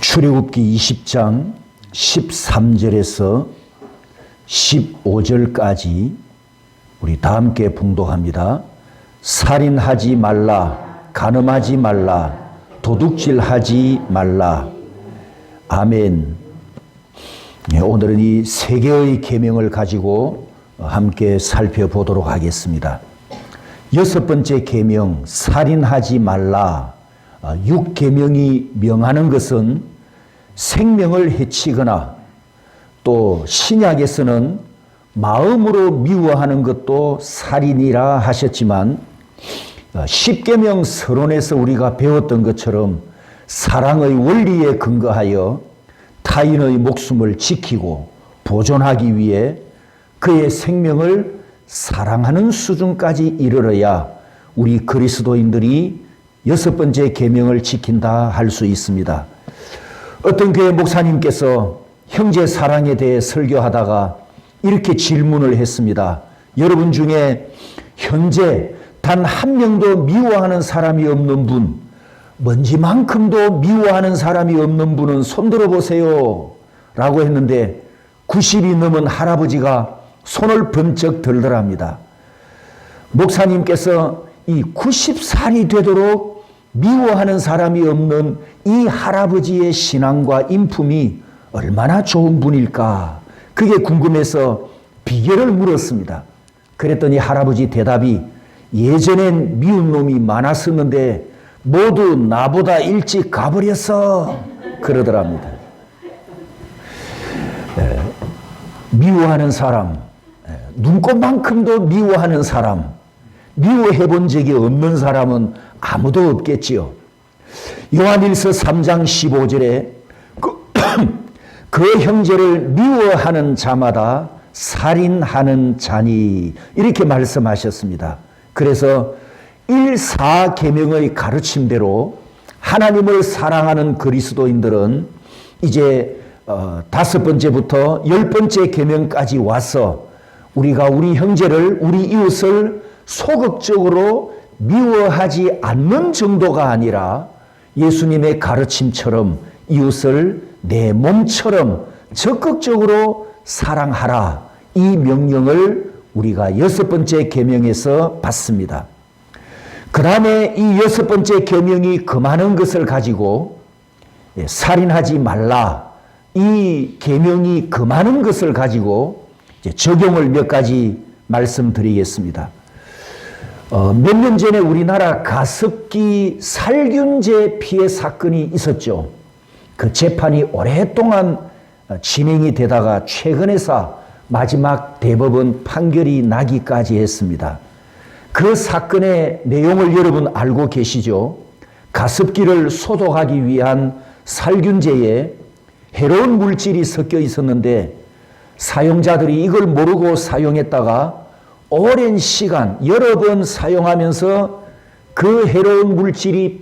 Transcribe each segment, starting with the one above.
출애굽기 20장 13절에서 15절까지 우리 다 함께 봉독합니다. 살인하지 말라, 간음하지 말라, 도둑질하지 말라. 아멘. 오늘은 이 세 개의 계명을 가지고 함께 살펴보도록 하겠습니다. 여섯 번째 계명, 살인하지 말라. 6계명이 명하는 것은 생명을 해치거나 또 신약에서는 마음으로 미워하는 것도 살인이라 하셨지만 10계명 서론에서 우리가 배웠던 것처럼 사랑의 원리에 근거하여 타인의 목숨을 지키고 보존하기 위해 그의 생명을 사랑하는 수준까지 이르러야 우리 그리스도인들이 여섯 번째 계명을 지킨다 할 수 있습니다. 어떤 교회 목사님께서 형제 사랑에 대해 설교하다가 이렇게 질문을 했습니다. 여러분 중에 현재 단 한 명도 미워하는 사람이 없는 분, 먼지만큼도 미워하는 사람이 없는 분은 손들어 보세요 라고 했는데 90이 넘은 할아버지가 손을 번쩍 들더랍니다. 목사님께서 이 90살이 되도록 미워하는 사람이 없는 이 할아버지의 신앙과 인품이 얼마나 좋은 분일까? 그게 궁금해서 비결을 물었습니다. 그랬더니 할아버지 대답이 예전엔 미운 놈이 많았었는데 모두 나보다 일찍 가버렸어. 그러더랍니다. 미워하는 사람, 눈꽃만큼도 미워하는 사람, 미워해 본 적이 없는 사람은 아무도 없겠지요. 요한일서 3장 15절에 그 형제를 미워하는 자마다 살인하는 자니 이렇게 말씀하셨습니다. 그래서 1,4계명의 가르침대로 하나님을 사랑하는 그리스도인들은 이제 5번째부터 10번째 계명까지 와서 우리가 우리 형제를, 우리 이웃을 소극적으로 미워하지 않는 정도가 아니라 예수님의 가르침처럼 이웃을 내 몸처럼 적극적으로 사랑하라. 이 명령을 우리가 여섯 번째 계명에서 받습니다. 그 다음에 이 여섯 번째 계명이 금하는 것을 가지고 살인하지 말라. 이 계명이 금하는 것을 가지고 이제 적용을 몇 가지 말씀드리겠습니다. 몇 년 전에 우리나라 가습기 살균제 피해 사건이 있었죠. 그 재판이 오랫동안 진행이 되다가 최근에서 마지막 대법원 판결이 나기까지 했습니다. 그 사건의 내용을 여러분 알고 계시죠? 가습기를 소독하기 위한 살균제에 해로운 물질이 섞여 있었는데 사용자들이 이걸 모르고 사용했다가 오랜 시간 여러 번 사용하면서 그 해로운 물질이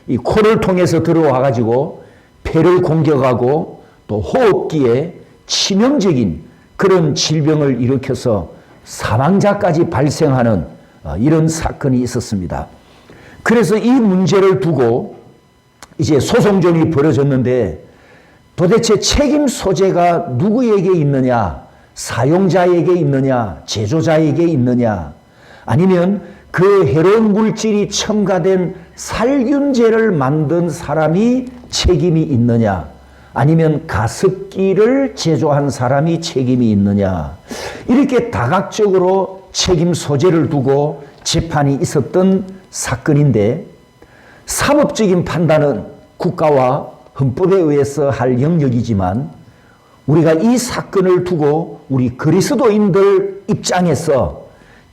이 코를 통해서 들어와 가지고 폐를 공격하고 또 호흡기에 치명적인 그런 질병을 일으켜서 사망자까지 발생하는 이런 사건이 있었습니다. 그래서 이 문제를 두고 이제 소송전이 벌어졌는데 도대체 책임 소재가 누구에게 있느냐? 사용자에게 있느냐? 제조자에게 있느냐? 아니면 그 해로운 물질이 첨가된 살균제를 만든 사람이 책임이 있느냐? 아니면 가습기를 제조한 사람이 책임이 있느냐? 이렇게 다각적으로 책임 소재를 두고 재판이 있었던 사건인데 사법적인 판단은 국가와 헌법에 의해서 할 영역이지만 우리가 이 사건을 두고 우리 그리스도인들 입장에서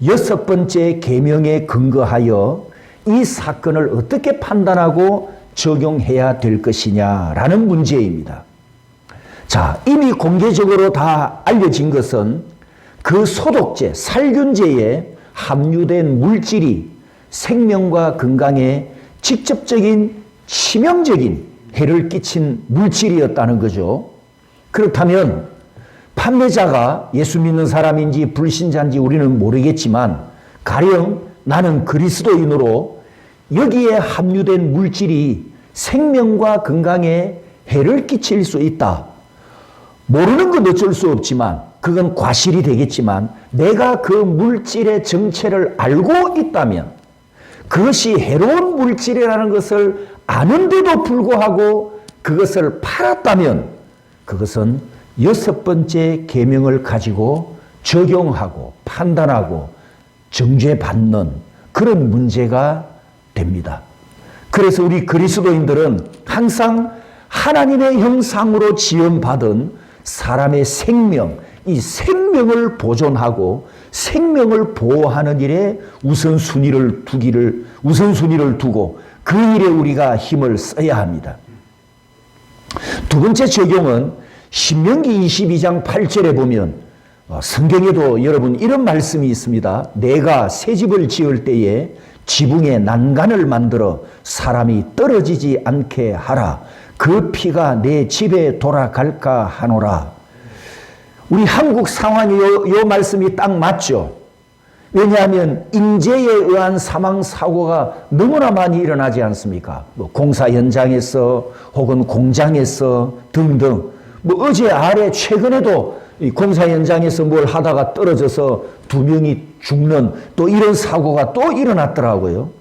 여섯 번째 계명에 근거하여 이 사건을 어떻게 판단하고 적용해야 될 것이냐라는 문제입니다. 자, 이미 공개적으로 다 알려진 것은 그 소독제, 살균제에 함유된 물질이 생명과 건강에 직접적인 치명적인 해를 끼친 물질이었다는 거죠. 그렇다면 판매자가 예수 믿는 사람인지 불신자인지 우리는 모르겠지만 가령 나는 그리스도인으로 여기에 함유된 물질이 생명과 건강에 해를 끼칠 수 있다. 모르는 건 어쩔 수 없지만 그건 과실이 되겠지만 내가 그 물질의 정체를 알고 있다면 그것이 해로운 물질이라는 것을 아는데도 불구하고 그것을 팔았다면 그것은 여섯 번째 계명을 가지고 적용하고 판단하고 정죄받는 그런 문제가 됩니다. 그래서 우리 그리스도인들은 항상 하나님의 형상으로 지음받은 사람의 생명, 이 생명을 보존하고 생명을 보호하는 일에 우선순위를 두고 그 일에 우리가 힘을 써야 합니다. 두 번째 적용은 신명기 22장 8절에 보면 성경에도 여러분 이런 말씀이 있습니다. 내가 새 집을 지을 때에 지붕에 난간을 만들어 사람이 떨어지지 않게 하라. 그 피가 내 집에 돌아갈까 하노라. 우리 한국 상황이 요 말씀이 딱 맞죠. 왜냐하면 인재에 의한 사망사고가 너무나 많이 일어나지 않습니까? 뭐 공사 현장에서 혹은 공장에서 등등. 뭐 어제 아래 최근에도 공사 현장에서 뭘 하다가 떨어져서 두 명이 죽는 또 이런 사고가 또 일어났더라고요.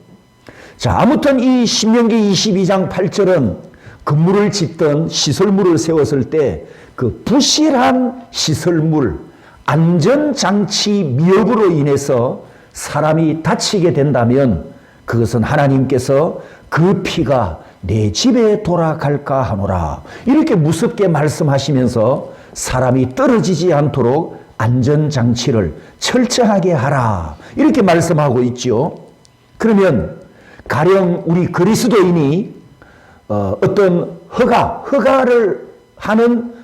자, 아무튼 이 신명기 22장 8절은 건물을 짓던 시설물을 세웠을 때 그 부실한 시설물, 안전장치 미흡으로 인해서 사람이 다치게 된다면 그것은 하나님께서 그 피가 내 집에 돌아갈까 하노라. 이렇게 무섭게 말씀하시면서 사람이 떨어지지 않도록 안전장치를 철저하게 하라. 이렇게 말씀하고 있죠. 그러면 가령 우리 그리스도인이 어떤 허가를 하는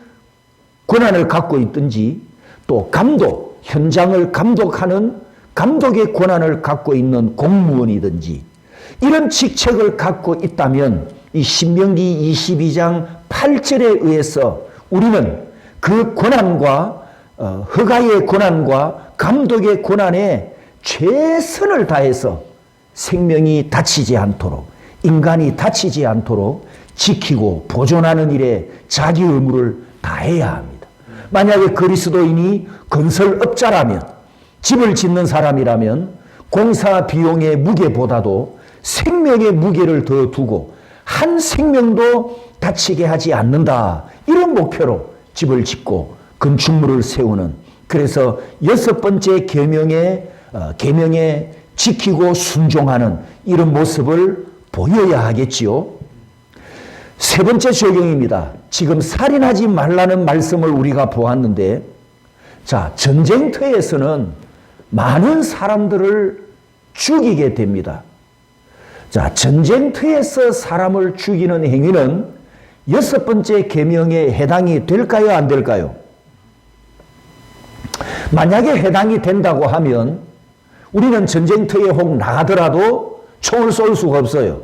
권한을 갖고 있든지 또 감독, 현장을 감독하는 감독의 권한을 갖고 있는 공무원이든지 이런 직책을 갖고 있다면 이 신명기 22장 8절에 의해서 우리는 그 권한과 허가의 권한과 감독의 권한에 최선을 다해서 생명이 다치지 않도록 인간이 다치지 않도록 지키고 보존하는 일에 자기 의무를 다해야 합니다. 만약에 그리스도인이 건설업자라면 집을 짓는 사람이라면 공사 비용의 무게보다도 생명의 무게를 더 두고 한 생명도 다치게 하지 않는다. 이런 목표로 집을 짓고 건축물을 세우는 그래서 여섯 번째 계명에 지키고 순종하는 이런 모습을 보여야 하겠지요. 세 번째 적용입니다. 지금 살인하지 말라는 말씀을 우리가 보았는데 자, 전쟁터에서는 많은 사람들을 죽이게 됩니다. 자, 전쟁터에서 사람을 죽이는 행위는 여섯 번째 계명에 해당이 될까요? 안 될까요? 만약에 해당이 된다고 하면 우리는 전쟁터에 혹 나가더라도 총을 쏠 수가 없어요.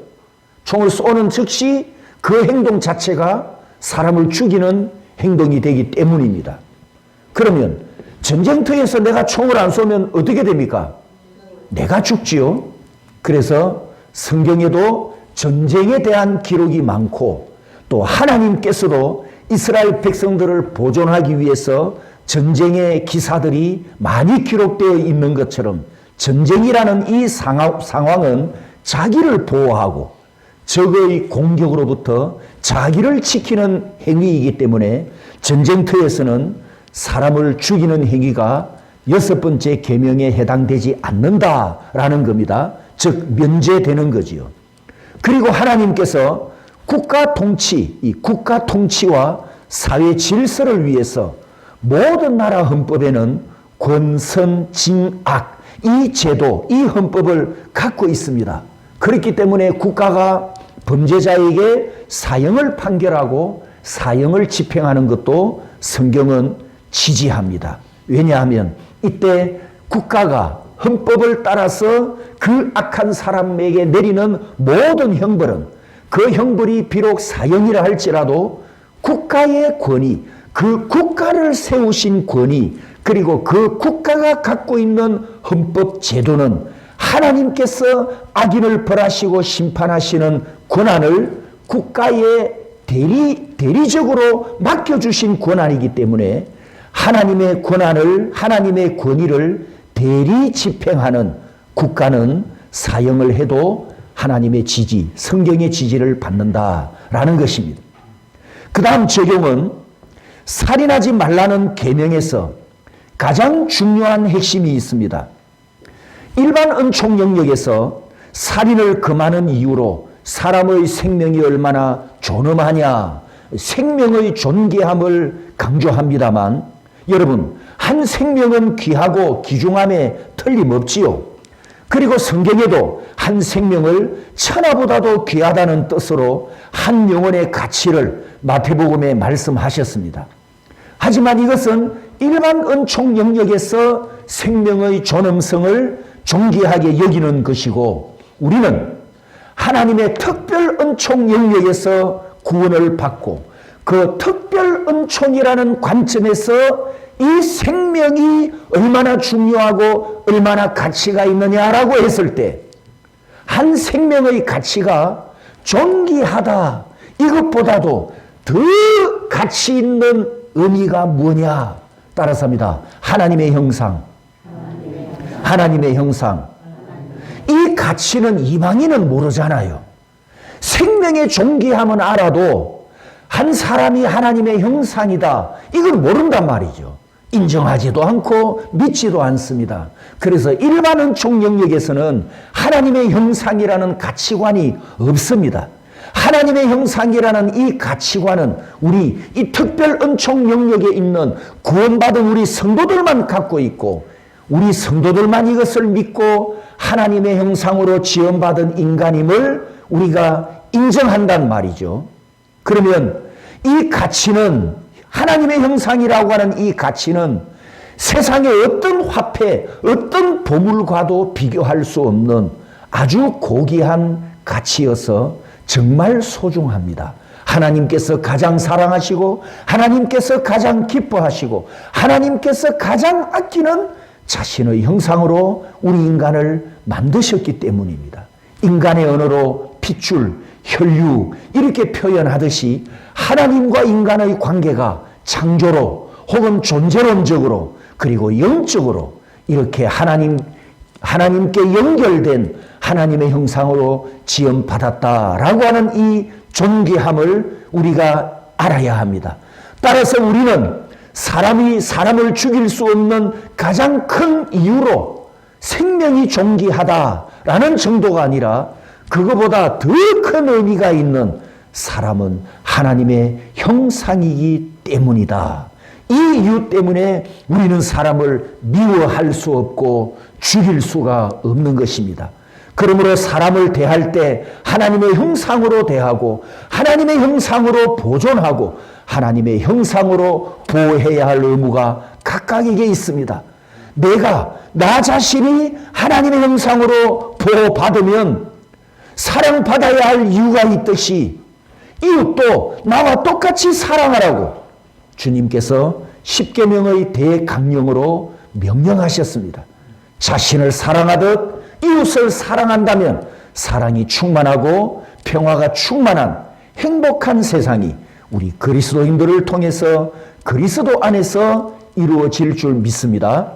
총을 쏘는 즉시 그 행동 자체가 사람을 죽이는 행동이 되기 때문입니다. 그러면 전쟁터에서 내가 총을 안 쏘면 어떻게 됩니까? 내가 죽지요. 그래서 성경에도 전쟁에 대한 기록이 많고 또 하나님께서도 이스라엘 백성들을 보존하기 위해서 전쟁의 기사들이 많이 기록되어 있는 것처럼 전쟁이라는 이 상황은 자기를 보호하고 적의 공격으로부터 자기를 지키는 행위이기 때문에 전쟁터에서는 사람을 죽이는 행위가 여섯 번째 계명에 해당되지 않는다라는 겁니다. 즉 면제되는 거지요. 그리고 하나님께서 국가 통치와 사회 질서를 위해서 모든 나라 헌법에는 권선, 징악 이 제도, 이 헌법을 갖고 있습니다. 그렇기 때문에 국가가 범죄자에게 사형을 판결하고 사형을 집행하는 것도 성경은 지지합니다. 왜냐하면 이때 국가가 헌법을 따라서 그 악한 사람에게 내리는 모든 형벌은 그 형벌이 비록 사형이라 할지라도 국가의 권위, 그 국가를 세우신 권위, 그리고 그 국가가 갖고 있는 헌법 제도는 하나님께서 악인을 벌하시고 심판하시는 권한을 국가에 대리적으로 맡겨주신 권한이기 때문에 하나님의 권한을, 하나님의 권위를 대리 집행하는 국가는 사형을 해도 하나님의 지지, 성경의 지지를 받는다라는 것입니다. 그 다음 적용은 살인하지 말라는 계명에서 가장 중요한 핵심이 있습니다. 일반 은총 영역에서 살인을 금하는 이유로 사람의 생명이 얼마나 존엄하냐, 생명의 존귀함을 강조합니다만 여러분, 한 생명은 귀하고 귀중함에 틀림없지요. 그리고 성경에도 한 생명을 천하보다도 귀하다는 뜻으로 한 영혼의 가치를 마태복음에 말씀하셨습니다. 하지만 이것은 일반 은총 영역에서 생명의 존엄성을 존귀하게 여기는 것이고 우리는 하나님의 특별 은총 영역에서 구원을 받고 그 특별 은총이라는 관점에서 이 생명이 얼마나 중요하고 얼마나 가치가 있느냐라고 했을 때 한 생명의 가치가 존귀하다 이것보다도 더 가치 있는 의미가 뭐냐 따라서입니다. 하나님의 형상. 하나님의 형상. 이 가치는 이방인은 모르잖아요. 생명의 존귀함은 알아도 한 사람이 하나님의 형상이다 이걸 모른단 말이죠. 인정하지도 않고 믿지도 않습니다. 그래서 일반 은총 영역에서는 하나님의 형상이라는 가치관이 없습니다. 하나님의 형상이라는 이 가치관은 우리 이 특별 은총 영역에 있는 구원받은 우리 성도들만 갖고 있고 우리 성도들만 이것을 믿고 하나님의 형상으로 지음받은 인간임을 우리가 인정한단 말이죠. 그러면 이 가치는 하나님의 형상이라고 하는 이 가치는 세상의 어떤 화폐, 어떤 보물과도 비교할 수 없는 아주 고귀한 가치여서 정말 소중합니다. 하나님께서 가장 사랑하시고 하나님께서 가장 기뻐하시고 하나님께서 가장 아끼는 자신의 형상으로 우리 인간을 만드셨기 때문입니다. 인간의 언어로 핏줄, 혈육 이렇게 표현하듯이 하나님과 인간의 관계가 창조로 혹은 존재론적으로 그리고 영적으로 이렇게 하나님께 연결된 하나님의 형상으로 지음받았다라고 하는 이 존귀함을 우리가 알아야 합니다. 따라서 우리는 사람이 사람을 죽일 수 없는 가장 큰 이유로 생명이 존귀하다라는 정도가 아니라 그거보다 더 큰 의미가 있는 사람은 하나님의 형상이기 때문이다. 이 이유 때문에 우리는 사람을 미워할 수 없고 죽일 수가 없는 것입니다. 그러므로 사람을 대할 때 하나님의 형상으로 대하고 하나님의 형상으로 보존하고 하나님의 형상으로 보호해야 할 의무가 각각에게 있습니다. 내가 나 자신이 하나님의 형상으로 보호받으면 사랑받아야 할 이유가 있듯이 이웃도 나와 똑같이 사랑하라고 주님께서 십계명의 대강령으로 명령하셨습니다. 자신을 사랑하듯 이웃을 사랑한다면 사랑이 충만하고 평화가 충만한 행복한 세상이 우리 그리스도인들을 통해서 그리스도 안에서 이루어질 줄 믿습니다.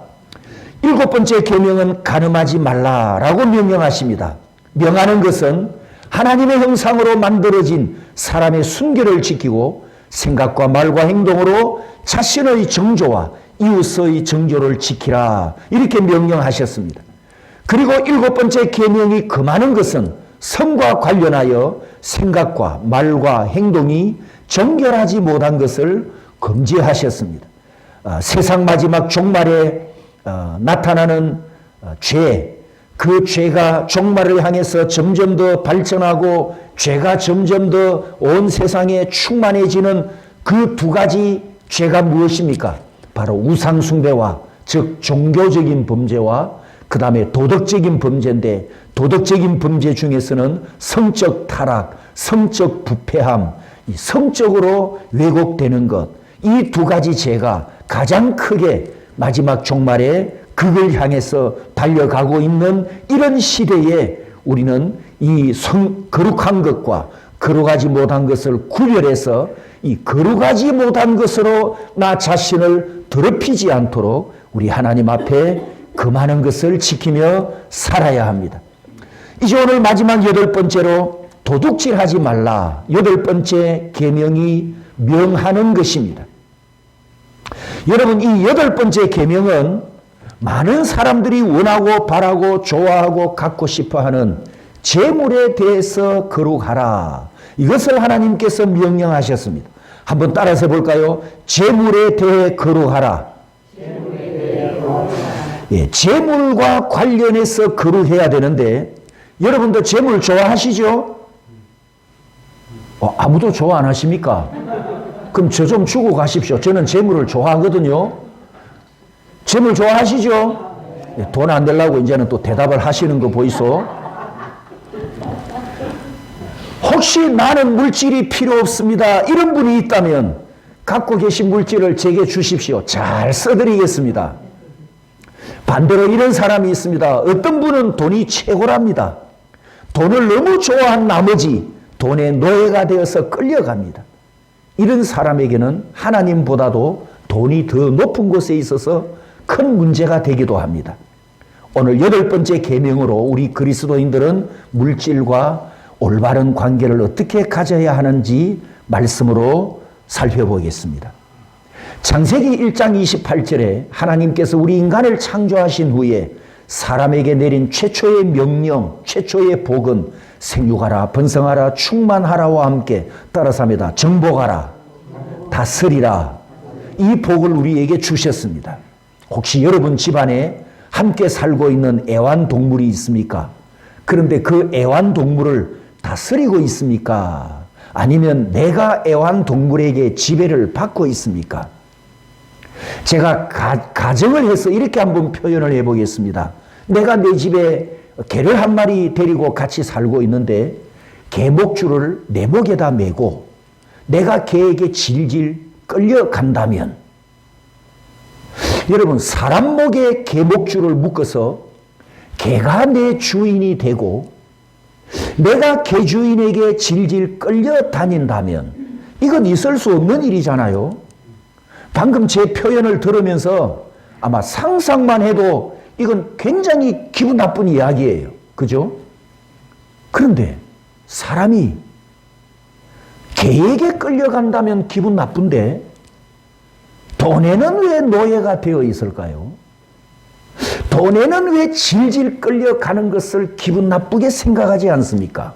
7번째 계명은 간음하지 말라라고 명령하십니다. 명하는 것은 하나님의 형상으로 만들어진 사람의 순결을 지키고 생각과 말과 행동으로 자신의 정조와 이웃의 정조를 지키라 이렇게 명령하셨습니다. 그리고 7번째 계명이 금하는 것은 성과 관련하여 생각과 말과 행동이 정결하지 못한 것을 금지하셨습니다. 세상 마지막 종말에 나타나는 죄, 그 죄가 종말을 향해서 점점 더 발전하고 죄가 점점 더 온 세상에 충만해지는 그 두 가지 죄가 무엇입니까? 바로 우상숭배와 즉 종교적인 범죄와 그 다음에 도덕적인 범죄인데 도덕적인 범죄 중에서는 성적 타락, 성적 부패함, 성적으로 왜곡되는 것 이 두 가지 죄가 가장 크게 마지막 종말에 극을 향해서 달려가고 있는 이런 시대에 우리는 이 거룩한 것과 거룩하지 못한 것을 구별해서 이 거룩하지 못한 것으로 나 자신을 더럽히지 않도록 우리 하나님 앞에 그 많은 것을 지키며 살아야 합니다. 이제 오늘 마지막 8번째로 도둑질하지 말라. 8번째 계명이 명하는 것입니다. 여러분, 이 8번째 계명은 많은 사람들이 원하고 바라고 좋아하고 갖고 싶어하는 재물에 대해서 거룩하라. 이것을 하나님께서 명령하셨습니다. 한번 따라서 볼까요? 재물에 대해 거룩하라. 예, 재물과 관련해서 거룩해야 되는데 여러분도 재물 좋아하시죠? 아무도 좋아 안 하십니까? 그럼 저 좀 주고 가십시오. 저는 재물을 좋아하거든요. 재물 좋아하시죠? 예, 돈 안 되려고 이제는 또 대답을 하시는 거 보이소? 혹시 나는 물질이 필요 없습니다. 이런 분이 있다면 갖고 계신 물질을 제게 주십시오. 잘 써드리겠습니다. 반대로 이런 사람이 있습니다. 어떤 분은 돈이 최고랍니다. 돈을 너무 좋아한 나머지 돈의 노예가 되어서 끌려갑니다. 이런 사람에게는 하나님보다도 돈이 더 높은 곳에 있어서 큰 문제가 되기도 합니다. 오늘 8번째 계명으로 우리 그리스도인들은 물질과 올바른 관계를 어떻게 가져야 하는지 말씀으로 살펴보겠습니다. 창세기 1장 28절에 하나님께서 우리 인간을 창조하신 후에 사람에게 내린 최초의 명령, 최초의 복은 생육하라, 번성하라, 충만하라와 함께 따라서 합니다. 정복하라, 다스리라. 이 복을 우리에게 주셨습니다. 혹시 여러분 집안에 함께 살고 있는 애완동물이 있습니까? 그런데 그 애완동물을 다스리고 있습니까? 아니면 내가 애완동물에게 지배를 받고 있습니까? 제가 가정을 해서 이렇게 한번 표현을 해보겠습니다. 내가 내 집에 개를 한 마리 데리고 같이 살고 있는데 개 목줄을 내 목에다 메고 내가 개에게 질질 끌려간다면 여러분, 사람 목에 개 목줄을 묶어서 개가 내 주인이 되고 내가 개 주인에게 질질 끌려다닌다면 이건 있을 수 없는 일이잖아요. 방금 제 표현을 들으면서 아마 상상만 해도 이건 굉장히 기분 나쁜 이야기예요. 그죠? 그런데 사람이 개에게 끌려간다면 기분 나쁜데 돈에는 왜 노예가 되어 있을까요? 돈에는 왜 질질 끌려가는 것을 기분 나쁘게 생각하지 않습니까?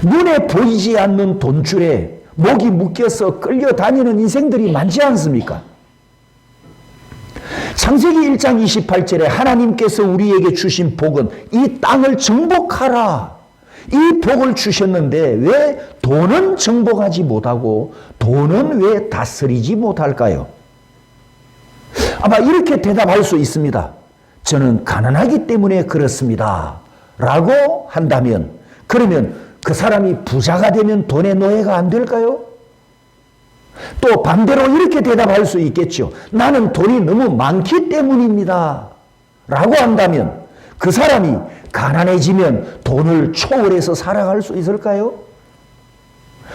눈에 보이지 않는 돈줄에 목이 묶여서 끌려다니는 인생들이 많지 않습니까? 창세기 1장 28절에 하나님께서 우리에게 주신 복은 이 땅을 정복하라. 이 복을 주셨는데 왜 돈은 정복하지 못하고 돈은 왜 다스리지 못할까요? 아마 이렇게 대답할 수 있습니다. 저는 가난하기 때문에 그렇습니다. 라고 한다면 그러면 그 사람이 부자가 되면 돈의 노예가 안 될까요? 또 반대로 이렇게 대답할 수 있겠죠. 나는 돈이 너무 많기 때문입니다. 라고 한다면 그 사람이 가난해지면 돈을 초월해서 살아갈 수 있을까요?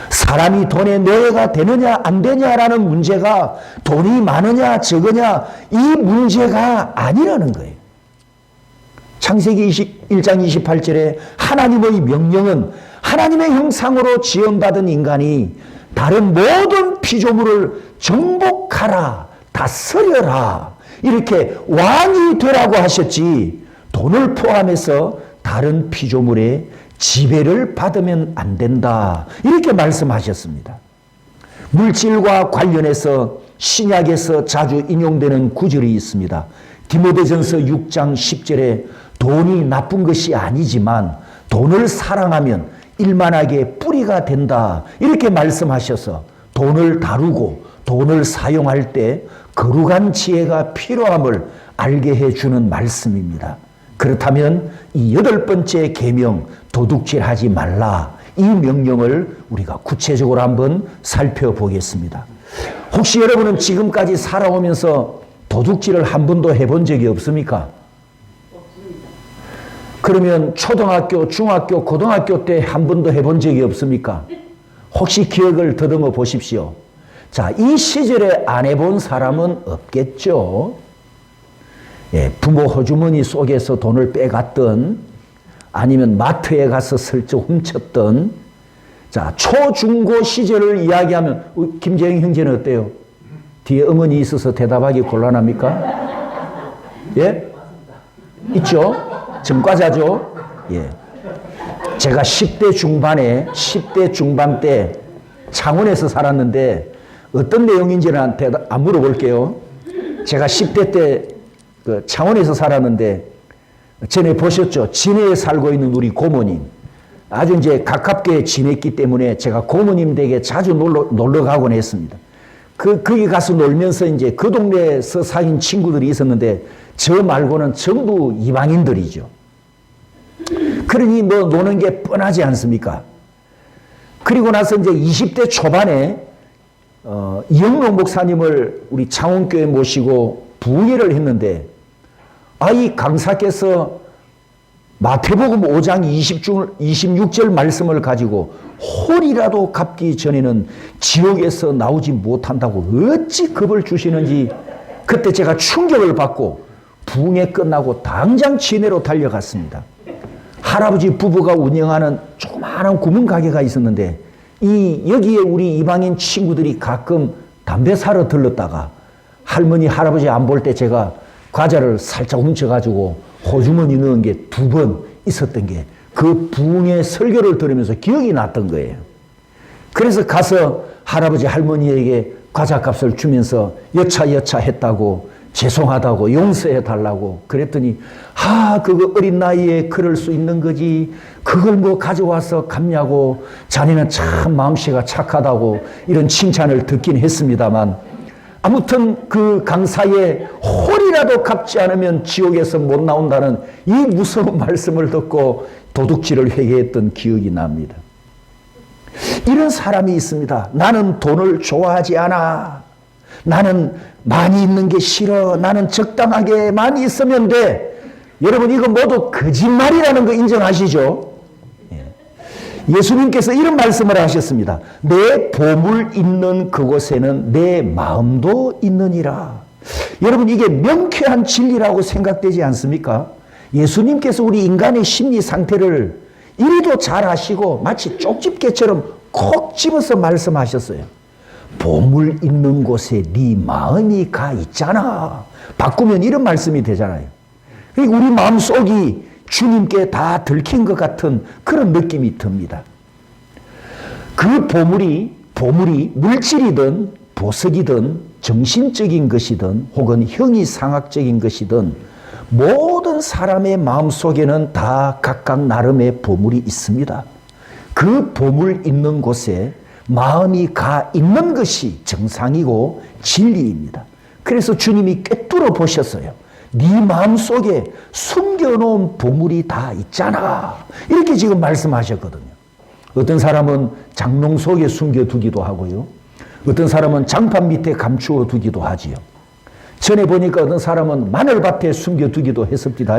사람이 돈의 노예가 되느냐 안 되냐라는 문제가 돈이 많으냐 적으냐 이 문제가 아니라는 거예요. 창세기 1장 28절에 하나님의 명령은 하나님의 형상으로 지음받은 인간이 다른 모든 피조물을 정복하라, 다스려라 이렇게 왕이 되라고 하셨지 돈을 포함해서 다른 피조물의 지배를 받으면 안 된다 이렇게 말씀하셨습니다. 물질과 관련해서 신약에서 자주 인용되는 구절이 있습니다. 디모데전서 6장 10절에 돈이 나쁜 것이 아니지만 돈을 사랑하면 일만하게 뿌리가 된다 이렇게 말씀하셔서 돈을 다루고 돈을 사용할 때 거룩한 지혜가 필요함을 알게 해주는 말씀입니다. 그렇다면 이 8번째 계명 도둑질하지 말라 이 명령을 우리가 구체적으로 한번 살펴보겠습니다. 혹시 여러분은 지금까지 살아오면서 도둑질을 한 번도 해본 적이 없습니까? 그러면 초등학교, 중학교, 고등학교 때 한 번도 해본 적이 없습니까? 혹시 기억을 더듬어 보십시오. 자, 이 시절에 안 해본 사람은 없겠죠. 예, 부모 호주머니 속에서 돈을 빼갔던, 아니면 마트에 가서 슬쩍 훔쳤던. 자, 초중고 시절을 이야기하면 김재영 형제는 어때요? 뒤에 어머니 있어서 대답하기 곤란합니까? 예? 있죠? 전과자죠? 예. 제가 10대 중반 때 창원에서 살았는데 어떤 내용인지는 안 물어볼게요. 제가 10대 때 그 창원에서 살았는데 전에 보셨죠? 진해에 살고 있는 우리 고모님. 아주 이제 가깝게 지냈기 때문에 제가 고모님 댁에 자주 놀러 가곤 했습니다. 거기 가서 놀면서 이제 그 동네에서 사귄 친구들이 있었는데 저 말고는 전부 이방인들이죠. 그러니 뭐 노는 게 뻔하지 않습니까? 그리고 나서 이제 20대 초반에 이영로 목사님을 우리 창원교회 모시고 부흥회를 했는데 이 강사께서 마태복음 5장 26절 말씀을 가지고 홀이라도 갚기 전에는 지옥에서 나오지 못한다고 어찌 겁을 주시는지 그때 제가 충격을 받고 부흥회 끝나고 당장 진해로 달려갔습니다. 할아버지 부부가 운영하는 조그마한 구멍가게가 있었는데 여기에 우리 이방인 친구들이 가끔 담배 사러 들렀다가 할머니 할아버지 안 볼 때 제가 과자를 살짝 훔쳐가지고 호주머니 넣은 게 2번 있었던 게 그 부흥회 설교를 들으면서 기억이 났던 거예요. 그래서 가서 할아버지 할머니에게 과자값을 주면서 여차 했다고 죄송하다고 용서해 달라고 그랬더니 그거 어린 나이에 그럴 수 있는 거지 그걸 뭐 가져와서 갚냐고 자네는 참 마음씨가 착하다고 이런 칭찬을 듣긴 했습니다만 아무튼 그 강사의 홀이라도 갚지 않으면 지옥에서 못 나온다는 이 무서운 말씀을 듣고 도둑질을 회개했던 기억이 납니다. 이런 사람이 있습니다. 나는 돈을 좋아하지 않아. 나는 많이 있는 게 싫어. 나는 적당하게 많이 있으면 돼. 여러분 이거 모두 거짓말이라는 거 인정하시죠? 예수님께서 이런 말씀을 하셨습니다. 내 보물 있는 그곳에는 내 마음도 있느니라. 여러분 이게 명쾌한 진리라고 생각되지 않습니까? 예수님께서 우리 인간의 심리 상태를 이리도 잘 아시고 마치 쪽집게처럼 콕 집어서 말씀하셨어요. 보물 있는 곳에 네 마음이 가 있잖아. 바꾸면 이런 말씀이 되잖아요. 그러니까 우리 마음속이 주님께 다 들킨 것 같은 그런 느낌이 듭니다. 그 보물이 물질이든 보석이든 정신적인 것이든 혹은 형이상학적인 것이든 모든 사람의 마음속에는 다 각각 나름의 보물이 있습니다. 그 보물 있는 곳에 마음이 가 있는 것이 정상이고 진리입니다. 그래서 주님이 꿰뚫어 보셨어요. 네 마음속에 숨겨놓은 보물이 다 있잖아. 이렇게 지금 말씀하셨거든요. 어떤 사람은 장롱 속에 숨겨두기도 하고요. 어떤 사람은 장판 밑에 감추어 두기도 하지요. 전에 보니까 어떤 사람은 마늘밭에 숨겨두기도 했습니다.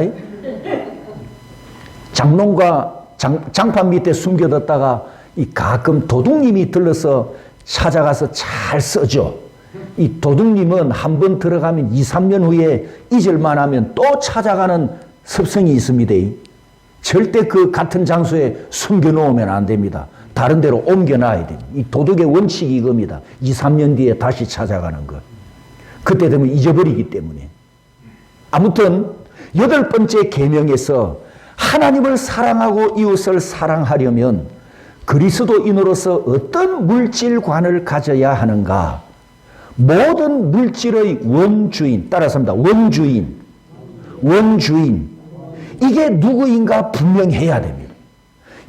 장롱과 장판 밑에 숨겨뒀다가 가끔 도둑님이 들러서 찾아가서 잘 써줘. 이 도둑님은 한 번 들어가면 2, 3년 후에 잊을만 하면 또 찾아가는 습성이 있습니다. 절대 그 같은 장소에 숨겨놓으면 안 됩니다. 다른 데로 옮겨놔야 됩니다. 이 도둑의 원칙이 이겁니다. 2, 3년 뒤에 다시 찾아가는 것. 그때 되면 잊어버리기 때문에. 아무튼 8번째 계명에서 하나님을 사랑하고 이웃을 사랑하려면 그리스도인으로서 어떤 물질관을 가져야 하는가? 모든 물질의 원주인, 따라서 합니다. 원주인. 이게 누구인가 분명해야 됩니다.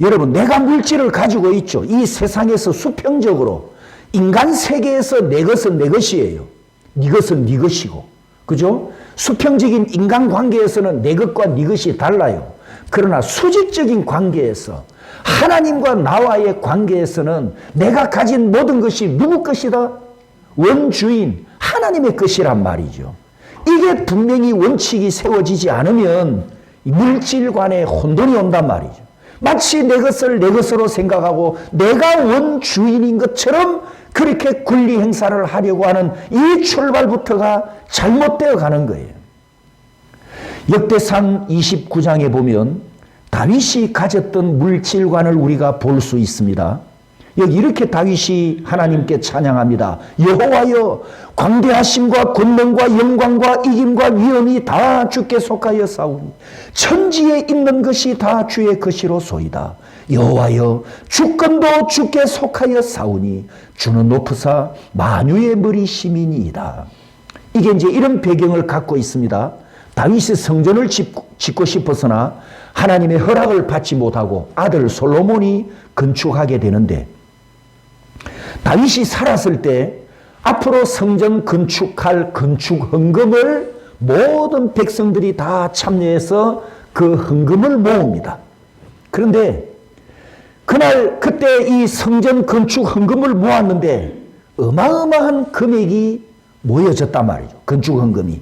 여러분, 내가 물질을 가지고 있죠. 이 세상에서 수평적으로 인간 세계에서 내 것은 내 것이에요. 네 것은 네 것이고. 그죠? 수평적인 인간관계에서는 내 것과 네 것이 달라요. 그러나 수직적인 관계에서 하나님과 나와의 관계에서는 내가 가진 모든 것이 누구 것이다? 원주인, 하나님의 것이란 말이죠. 이게 분명히 원칙이 세워지지 않으면 물질관에 혼돈이 온단 말이죠. 마치 내 것을 내 것으로 생각하고 내가 원주인인 것처럼 그렇게 권리 행사를 하려고 하는 이 출발부터가 잘못되어 가는 거예요. 역대상 29장에 보면 다윗이 가졌던 물질관을 우리가 볼 수 있습니다. 여기 이렇게 다윗이 하나님께 찬양합니다. 여호와여, 광대하심과 권능과 영광과 이김과 위엄이 다 주께 속하여 싸우니 천지에 있는 것이 다 주의 것이로소이다. 여호와여, 주권도 주께 속하여 싸우니 주는 높으사 만유의 머리심이니이다. 이게 이제 이런 배경을 갖고 있습니다. 다윗이 성전을 짓고 싶었으나 하나님의 허락을 받지 못하고 아들 솔로몬이 건축하게 되는데, 다윗이 살았을 때 앞으로 성전 건축할 건축 헌금을 모든 백성들이 다 참여해서 그 헌금을 모읍니다. 그런데 그때 이 성전 건축 헌금을 모았는데 어마어마한 금액이 모여졌단 말이죠. 건축 헌금이.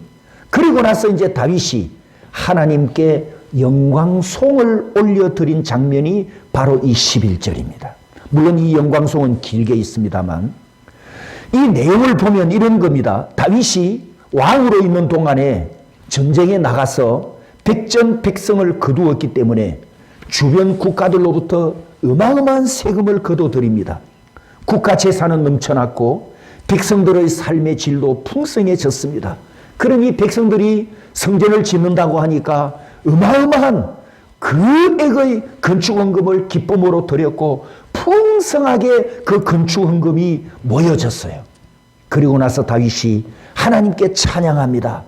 그리고 나서 이제 다윗이 하나님께 영광송을 올려드린 장면이 바로 이 11절입니다. 물론 이 영광송은 길게 있습니다만 이 내용을 보면 이런 겁니다. 다윗이 왕으로 있는 동안에 전쟁에 나가서 백전백승을 거두었기 때문에 주변 국가들로부터 어마어마한 세금을 거둬들입니다. 국가 재산은 넘쳐났고 백성들의 삶의 질도 풍성해졌습니다. 그러니 백성들이 성전을 짓는다고 하니까 어마어마한 금액의 건축헌금을 기쁨으로 드렸고 풍성하게 그 건축헌금이 모여졌어요. 그리고 나서 다윗이 하나님께 찬양합니다.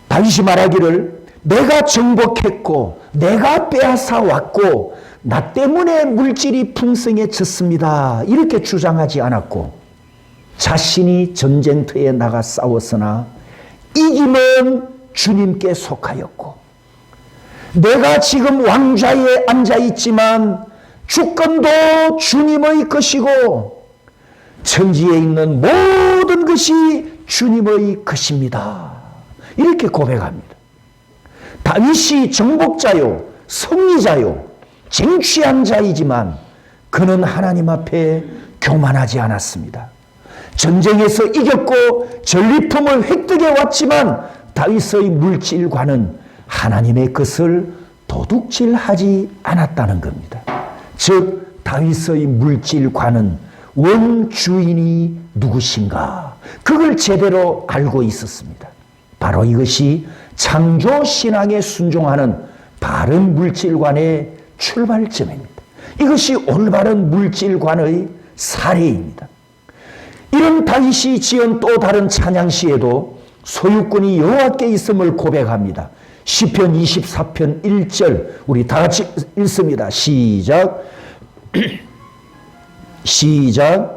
다윗이 말하기를 내가 정복했고 내가 빼앗아 왔고 나 때문에 물질이 풍성해졌습니다. 이렇게 주장하지 않았고 자신이 전쟁터에 나가 싸웠으나 이김은 주님께 속하였고 내가 지금 왕좌에 앉아있지만 주권도 주님의 것이고 천지에 있는 모든 것이 주님의 것입니다. 이렇게 고백합니다. 다윗이 정복자요, 승리자요, 쟁취한 자이지만 그는 하나님 앞에 교만하지 않았습니다. 전쟁에서 이겼고 전리품을 획득해 왔지만 다윗의 물질관은 하나님의 것을 도둑질하지 않았다는 겁니다. 즉 다윗의 물질관은 원주인이 누구신가 그걸 제대로 알고 있었습니다. 바로 이것이 창조신앙에 순종하는 바른 물질관의 출발점입니다. 이것이 올바른 물질관의 사례입니다. 이런 다윗이 지은 또 다른 찬양시에도 소유권이 여호와께 있음을 고백합니다. 시편 24편 1절 우리 다 같이 읽습니다. 시작. 시작.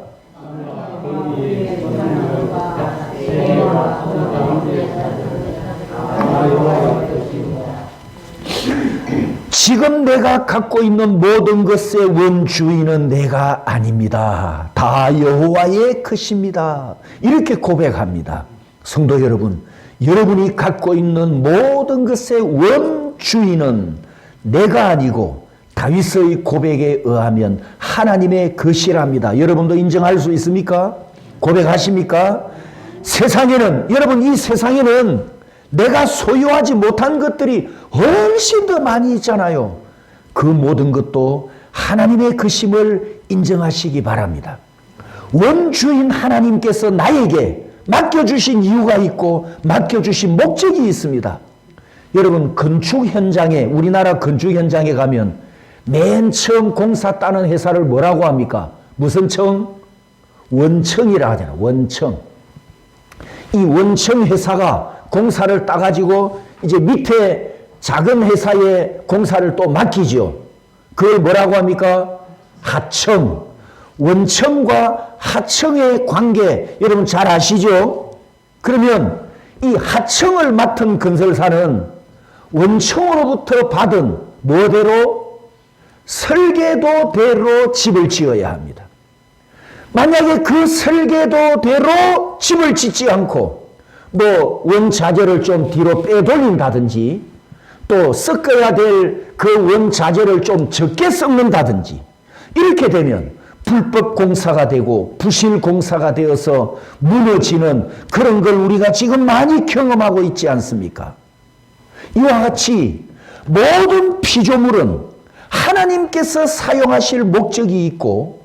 지금 내가 갖고 있는 모든 것의 원주인은 내가 아닙니다. 다 여호와의 것입니다. 이렇게 고백합니다. 성도 여러분, 여러분이 갖고 있는 모든 것의 원주인은 내가 아니고 다윗의 고백에 의하면 하나님의 것이랍니다. 여러분도 인정할 수 있습니까? 고백하십니까? 세상에는, 여러분 이 세상에는 내가 소유하지 못한 것들이 훨씬 더 많이 있잖아요. 그 모든 것도 하나님의 것임을 인정하시기 바랍니다. 원주인 하나님께서 나에게 맡겨주신 이유가 있고 맡겨주신 목적이 있습니다. 여러분 건축 현장에, 우리나라 건축 현장에 가면 맨 처음 공사 따는 회사를 뭐라고 합니까? 무슨 청? 원청이라 하잖아요. 원청. 이 원청 회사가 공사를 따가지고 이제 밑에 작은 회사에 공사를 또 맡기죠. 그걸 뭐라고 합니까? 하청. 원청과 하청의 관계 여러분 잘 아시죠? 그러면 이 하청을 맡은 건설사는 원청으로부터 받은 뭐대로? 설계도대로 집을 지어야 합니다. 만약에 그 설계도대로 집을 짓지 않고 뭐 원자재를 좀 뒤로 빼돌린다든지 또 섞어야 될 그 원자재를 좀 적게 섞는다든지 이렇게 되면 불법 공사가 되고 부실 공사가 되어서 무너지는 그런 걸 우리가 지금 많이 경험하고 있지 않습니까? 이와 같이 모든 피조물은 하나님께서 사용하실 목적이 있고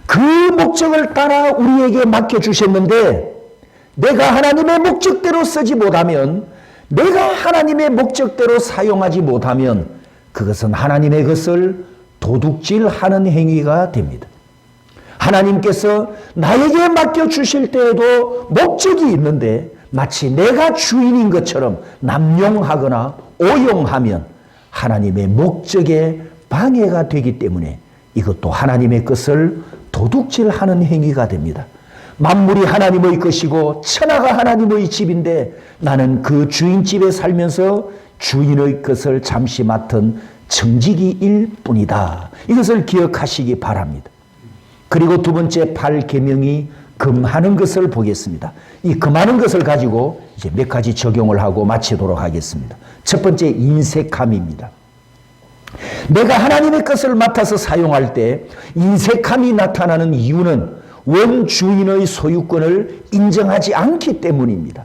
그 목적을 따라 우리에게 맡겨주셨는데 내가 하나님의 목적대로 쓰지 못하면, 내가 하나님의 목적대로 사용하지 못하면 그것은 하나님의 것을 도둑질하는 행위가 됩니다. 하나님께서 나에게 맡겨주실 때에도 목적이 있는데 마치 내가 주인인 것처럼 남용하거나 오용하면 하나님의 목적에 방해가 되기 때문에 이것도 하나님의 것을 도둑질하는 행위가 됩니다. 만물이 하나님의 것이고 천하가 하나님의 집인데 나는 그 주인집에 살면서 주인의 것을 잠시 맡은 청지기일 뿐이다. 이것을 기억하시기 바랍니다. 그리고 두 번째 8계명이 금하는 것을 보겠습니다. 이 금하는 것을 가지고 이제 몇 가지 적용을 하고 마치도록 하겠습니다. 첫 번째, 인색함입니다. 내가 하나님의 것을 맡아서 사용할 때 인색함이 나타나는 이유는 원주인의 소유권을 인정하지 않기 때문입니다.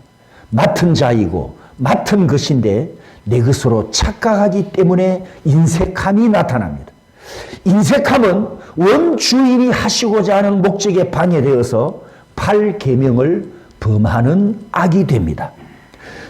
맡은 자이고 맡은 것인데 내 것으로 착각하기 때문에 인색함이 나타납니다. 인색함은 원주인이 하시고자 하는 목적에 방해되어서 8계명을 범하는 악이 됩니다.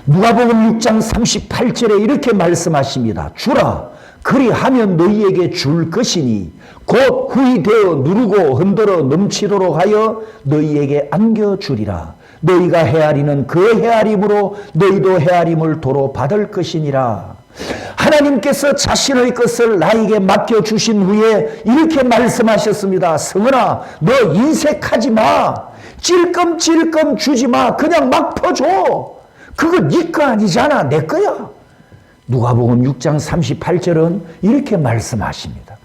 누가복음 6장 38절에 이렇게 말씀하십니다. 주라, 그리하면 너희에게 줄 것이니 곧 후이되어 누르고 흔들어 넘치도록 하여 너희에게 안겨주리라. 너희가 헤아리는 그 헤아림으로 너희도 헤아림을 도로 받을 것이니라. 하나님께서 자신의 것을 나에게 맡겨주신 후에 이렇게 말씀하셨습니다. 성은아, 너 인색하지 마. 찔끔찔끔 주지 마. 그냥 막 퍼줘. 그거 네 거 아니잖아. 내 거야. 누가복음 6장 38절은 이렇게 말씀하십니다.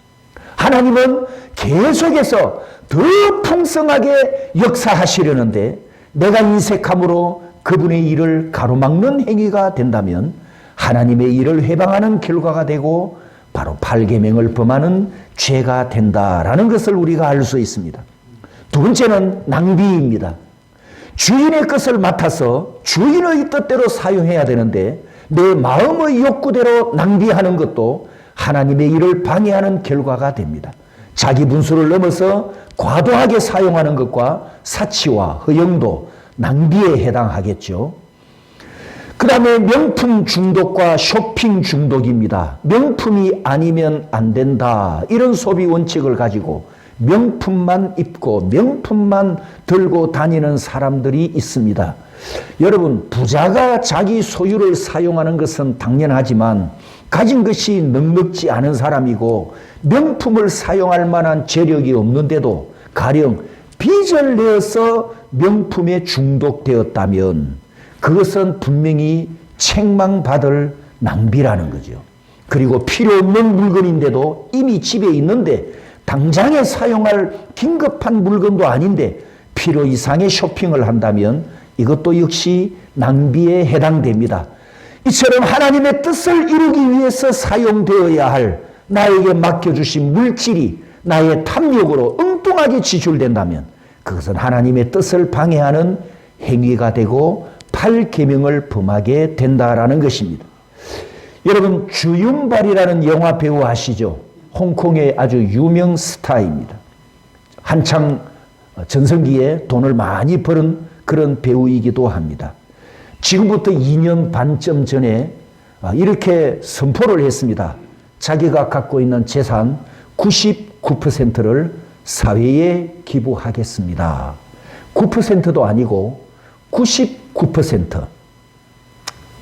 하나님은 계속해서 더 풍성하게 역사하시려는데 내가 인색함으로 그분의 일을 가로막는 행위가 된다면 하나님의 일을 회방하는 결과가 되고 바로 8계명을 범하는 죄가 된다라는 것을 우리가 알 수 있습니다. 두 번째는 낭비입니다. 주인의 것을 맡아서 주인의 뜻대로 사용해야 되는데 내 마음의 욕구대로 낭비하는 것도 하나님의 일을 방해하는 결과가 됩니다. 자기 분수를 넘어서 과도하게 사용하는 것과 사치와 허영도, 낭비에 해당하겠죠. 그 다음에 명품 중독과 쇼핑 중독입니다. 명품이 아니면 안 된다. 이런 소비 원칙을 가지고 명품만 입고 명품만 들고 다니는 사람들이 있습니다. 여러분, 부자가 자기 소유를 사용하는 것은 당연하지만 가진 것이 넉넉지 않은 사람이고 명품을 사용할 만한 재력이 없는데도 가령 빚을 내어서 명품에 중독되었다면 그것은 분명히 책망받을 낭비라는 거죠. 그리고 필요 없는 물건인데도 이미 집에 있는데 당장에 사용할 긴급한 물건도 아닌데 필요 이상의 쇼핑을 한다면 이것도 역시 낭비에 해당됩니다. 이처럼 하나님의 뜻을 이루기 위해서 사용되어야 할 나에게 맡겨주신 물질이 나의 탐욕으로 엉뚱하게 지출된다면 그것은 하나님의 뜻을 방해하는 행위가 되고 8계명을 범하게 된다라는 것입니다. 여러분, 주윤발이라는 영화 배우 아시죠? 홍콩의 아주 유명 스타입니다. 한창 전성기에 돈을 많이 버는 그런 배우이기도 합니다. 지금부터 2년 반쯤 전에 이렇게 선포를 했습니다. 자기가 갖고 있는 재산 99%를 사회에 기부하겠습니다. 9%도 아니고 99%.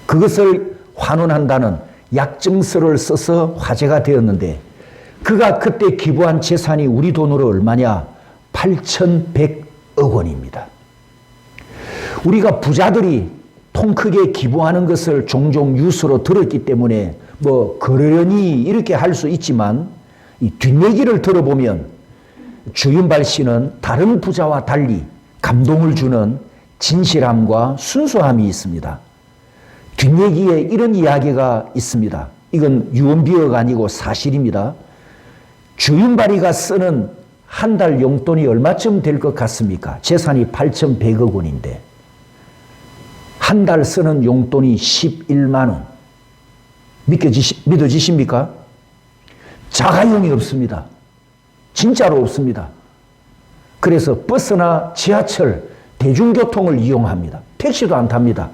그것을 환원한다는 약정서를 써서 화제가 되었는데 그가 그때 기부한 재산이 우리 돈으로 얼마냐? 8,100억 원입니다. 우리가 부자들이 통 크게 기부하는 것을 종종 뉴스로 들었기 때문에 뭐 그러려니 이렇게 할 수 있지만 이 뒷얘기를 들어보면 주윤발 씨는 다른 부자와 달리 감동을 주는 진실함과 순수함이 있습니다. 뒷얘기에 이런 이야기가 있습니다. 이건 유언비어가 아니고 사실입니다. 주윤발이가 쓰는 한 달 용돈이 얼마쯤 될 것 같습니까? 재산이 8,100억 원인데 한 달 쓰는 용돈이 11만 원. 믿어지십니까? 자가용이 없습니다. 진짜로 없습니다. 그래서 버스나 지하철, 대중교통을 이용합니다. 택시도 안 탑니다.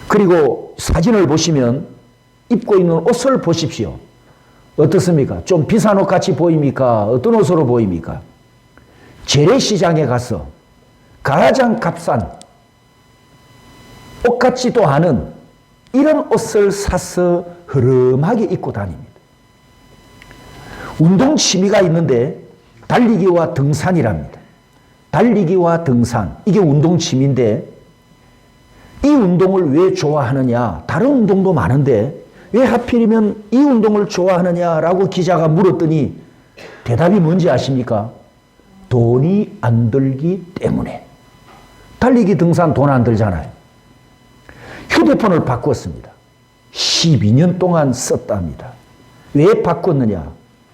그리고 사진을 보시면 입고 있는 옷을 보십시오. 어떻습니까? 좀 비싼 옷 같이 보입니까? 어떤 옷으로 보입니까? 재래시장에 가서 가장 값싼 옷 같지도 않은 이런 옷을 사서 흐름하게 입고 다닙니다. 운동 취미가 있는데 달리기와 등산이랍니다. 달리기와 등산, 이게 운동 취미인데 이 운동을 왜 좋아하느냐? 다른 운동도 많은데 왜 하필이면 이 운동을 좋아하느냐라고 기자가 물었더니 대답이 뭔지 아십니까? 돈이 안 들기 때문에. 달리기, 등산 돈 안 들잖아요. 휴대폰을 바꿨습니다. 12년 동안 썼답니다. 왜 바꿨느냐?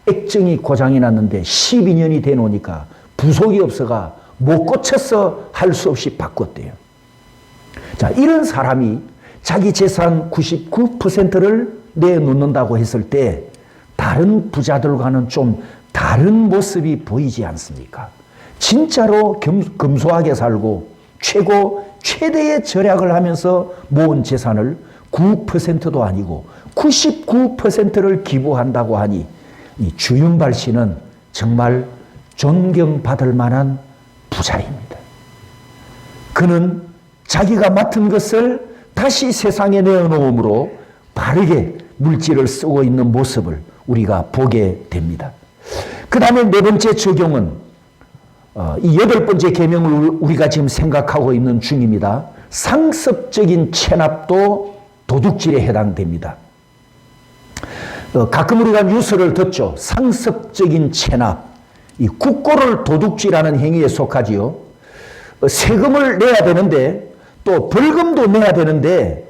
액정이 고장이 났는데 12년이 돼 놓으니까 부속이 없어가 못 고쳐서 할 수 없이 바꿨대요. 자, 이런 사람이 자기 재산 99%를 내놓는다고 했을 때 다른 부자들과는 좀 다른 모습이 보이지 않습니까? 진짜로 검소하게 살고 최대의 절약을 하면서 모은 재산을 9%도 아니고 99%를 기부한다고 하니 이 주윤발 씨는 정말 존경받을 만한 부자입니다. 그는 자기가 맡은 것을 다시 세상에 내어놓음으로 바르게 물질을 쓰고 있는 모습을 우리가 보게 됩니다. 그 다음에 네 번째 적용은 이 8번째 계명을 우리가 지금 생각하고 있는 중입니다. 상습적인 체납도 도둑질에 해당됩니다. 가끔 우리가 뉴스를 듣죠. 상습적인 체납, 이 국고를 도둑질하는 행위에 속하지요. 세금을 내야 되는데 또 벌금도 내야 되는데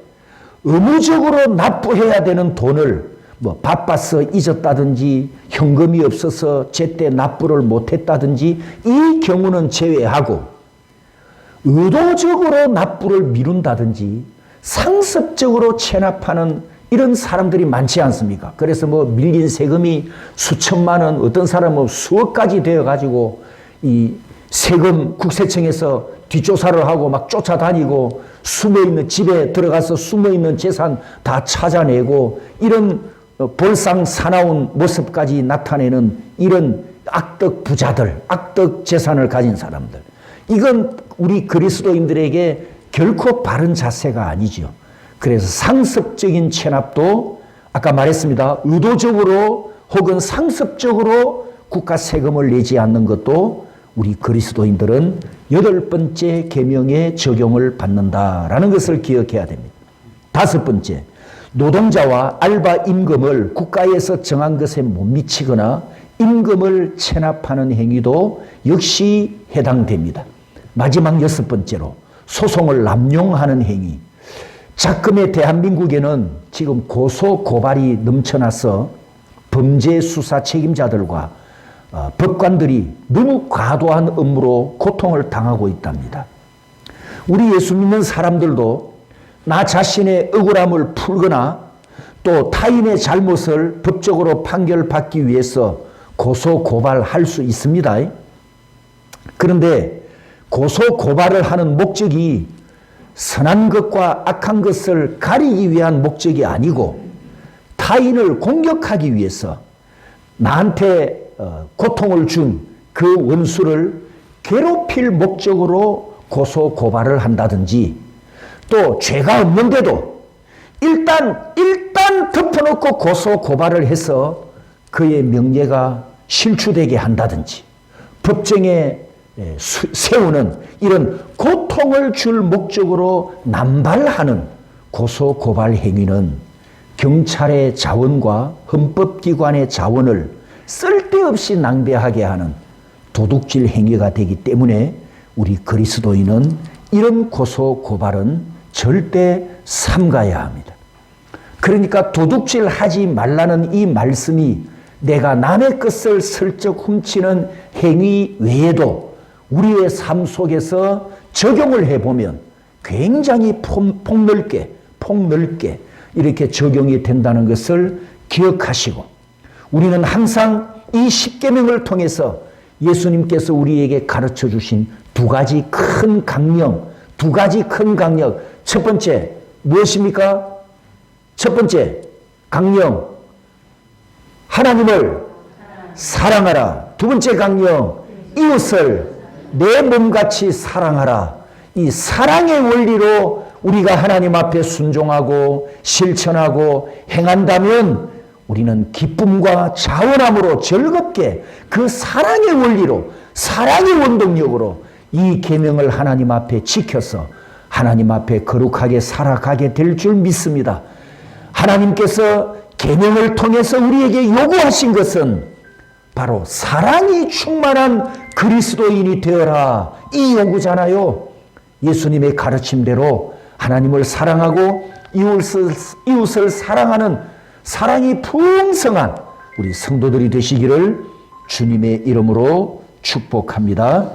의무적으로 납부해야 되는 돈을 바빠서 잊었다든지 현금이 없어서 제때 납부를 못했다든지 이 경우는 제외하고 의도적으로 납부를 미룬다든지 상습적으로 체납하는 이런 사람들이 많지 않습니까? 그래서 밀린 세금이 수천만 원, 어떤 사람은 수억까지 되어가지고 이 세금 국세청에서 뒷조사를 하고 막 쫓아다니고 숨어있는 집에 들어가서 숨어있는 재산 다 찾아내고 이런 볼상 사나운 모습까지 나타내는 이런 악덕 부자들, 악덕 재산을 가진 사람들. 이건 우리 그리스도인들에게 결코 바른 자세가 아니죠. 그래서 상습적인 체납도 아까 말했습니다. 의도적으로 혹은 상습적으로 국가 세금을 내지 않는 것도 우리 그리스도인들은 8번째 계명의 적용을 받는다라는 것을 기억해야 됩니다. 5번째, 노동자와 알바 임금을 국가에서 정한 것에 못 미치거나 임금을 체납하는 행위도 역시 해당됩니다. 마지막 6번째로 소송을 남용하는 행위. 작금의 대한민국에는 지금 고소 고발이 넘쳐나서 범죄 수사 책임자들과 법관들이 너무 과도한 업무로 고통을 당하고 있답니다. 우리 예수 믿는 사람들도 나 자신의 억울함을 풀거나 또 타인의 잘못을 법적으로 판결받기 위해서 고소 고발할 수 있습니다. 그런데 고소 고발을 하는 목적이 선한 것과 악한 것을 가리기 위한 목적이 아니고 타인을 공격하기 위해서 나한테 고통을 준 그 원수를 괴롭힐 목적으로 고소 고발을 한다든지 또 죄가 없는데도 일단 덮어놓고 고소 고발을 해서 그의 명예가 실추되게 한다든지 법정에 세우는 이런 고통을 줄 목적으로 남발하는 고소 고발 행위는 경찰의 자원과 헌법기관의 자원을 쓸데없이 낭비하게 하는 도둑질 행위가 되기 때문에 우리 그리스도인은 이런 고소 고발은 절대 삼가야 합니다. 그러니까 도둑질 하지 말라는 이 말씀이 내가 남의 것을 슬쩍 훔치는 행위 외에도 우리의 삶 속에서 적용을 해보면 굉장히 폭넓게 이렇게 적용이 된다는 것을 기억하시고, 우리는 항상 이 십계명을 통해서 예수님께서 우리에게 가르쳐 주신 두 가지 큰 강령. 첫 번째 무엇입니까? 첫 번째 강령, 하나님을 사랑하라. 두 번째 강령, 이웃을 내 몸같이 사랑하라. 이 사랑의 원리로 우리가 하나님 앞에 순종하고 실천하고 행한다면 우리는 기쁨과 자원함으로 즐겁게 그 사랑의 원리로, 사랑의 원동력으로 이 계명을 하나님 앞에 지켜서 하나님 앞에 거룩하게 살아가게 될 줄 믿습니다. 하나님께서 계명을 통해서 우리에게 요구하신 것은 바로 사랑이 충만한 그리스도인이 되어라, 이 요구잖아요. 예수님의 가르침대로 하나님을 사랑하고 이웃을 사랑하는 사랑이 풍성한 우리 성도들이 되시기를 주님의 이름으로 축복합니다.